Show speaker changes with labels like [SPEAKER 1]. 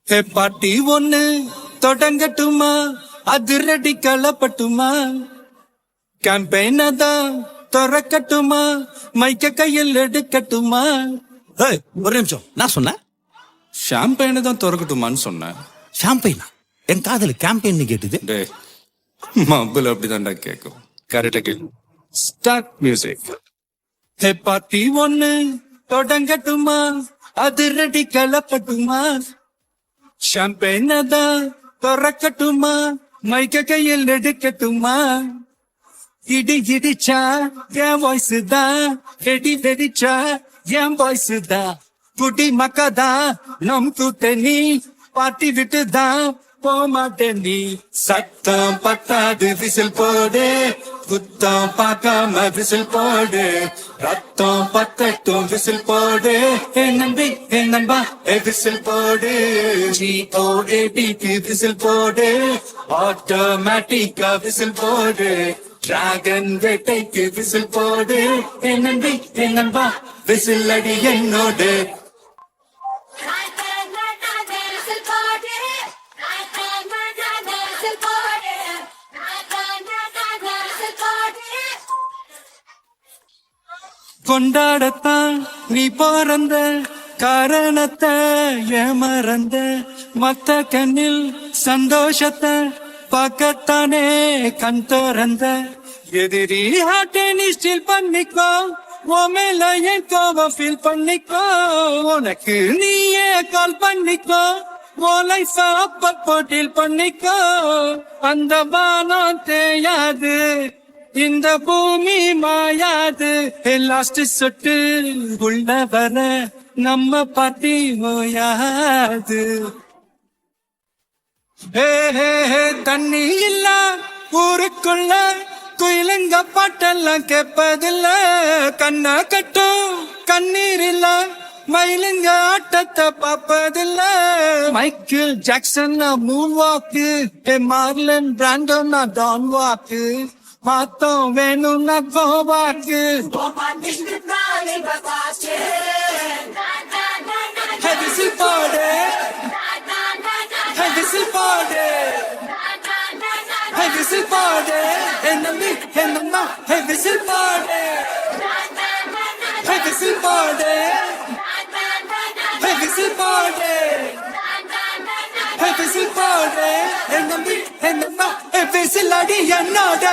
[SPEAKER 1] பாட்டி ஒண்ணு தொடங்கட்டுமா, அதிரடி களப்பட்டுமா, கேம்பெயின தான் திறக்கட்டுமா, மைக்க கையில் எடுக்கட்டுமா.
[SPEAKER 2] ஒரு நிமிஷம், நான் சொன்னேன்
[SPEAKER 1] ஷாம்பெயினை தான் திறக்கட்டுமான்னு சொன்னேன்.
[SPEAKER 2] ஷாம்பெயினா? என் காதல கேம்பெயின் கேட்டுது.
[SPEAKER 1] மబ్బுல அப்படிதான்டா கேக்கும். கரெக்டா கேக்கும். Start music. பாட்டி ஒண்ணு தொடங்கட்டுமா, அதிரடி களப்பட்டுமா, ஷாம்பெயின தான் திறக்கட்டுமா, மைக்க கையில் எடுக்கட்டுமா. இடி இடிச்சா என் வாய்ஸ் தான், வெடி வெடிச்சா என் வாய்ஸ் தான், குடி மக்கதான் நம் கூட்டணி, பாட்டி விட்டுதான் போமாட்டேன் நீ. சத்தம் பத்தாது விசில் போடு, குத்தம் பார்க்காம விசில் போடு, ரத்தம் பத்தட்டும் விசில் போடு, என் நம்பி என் நண்பா விசில் போடு, GOATக்கு விசில் போடு, ஆட்டோமேட்டிக்கா விசில் போடு, டிராகன் வேட்டைக்கு விசில் போடு, என் நம்பி என் நண்பா விசில் அடி என்னோடு. கொண்டாடத்தான் நீ பிறந்த காரணத்தை ஏமறந்த, மத்த கண்ணில் சந்தோஷத்தை பார்க்கத்தானே கண் திறந்த. எதிரி ஹார்ட்டை நீ ஸ்டீல் பண்ணிக்கோ, உன் மேல என் கோபம் ஃபீல் பண்ணிக்கோ, உனக்கு நீயே கால் பண்ணிக்கோ, உன் லைஃப் அப்பப்போ டீல் பண்ணிக்கோ. அந்த வானம் தேயாது, இந்த பூமி மாயாது, லாஸ்ட் சொட்டு உள்ள வர நம்ம பாட்டி ஓயாது. தண்ணி இல்ல ஊருக்குள்ள குயிலுங்க பாட்டெல்லாம் கேட்பதில்ல, கண்ண கட்டும் கண்ணீர் இல்ல மயிலுங்க ஆட்டத்தை பார்ப்பதில்ல. மைக்கேல் ஜாக்சன் மூன் வாக்கு, மார்லன் பிராண்டோ டான் வாக்கு, மாத்தம் வேணும்னா கோவாக்கு. விசில் போடு, விசில் போடு, விசில் போடு, என்னம்பி என்னம்மா விசில் போடு, விசில் போடு, விசில் போடு, விசில் போடு, என்னம்பி என்னம்மா விசில் அடி என்னோட.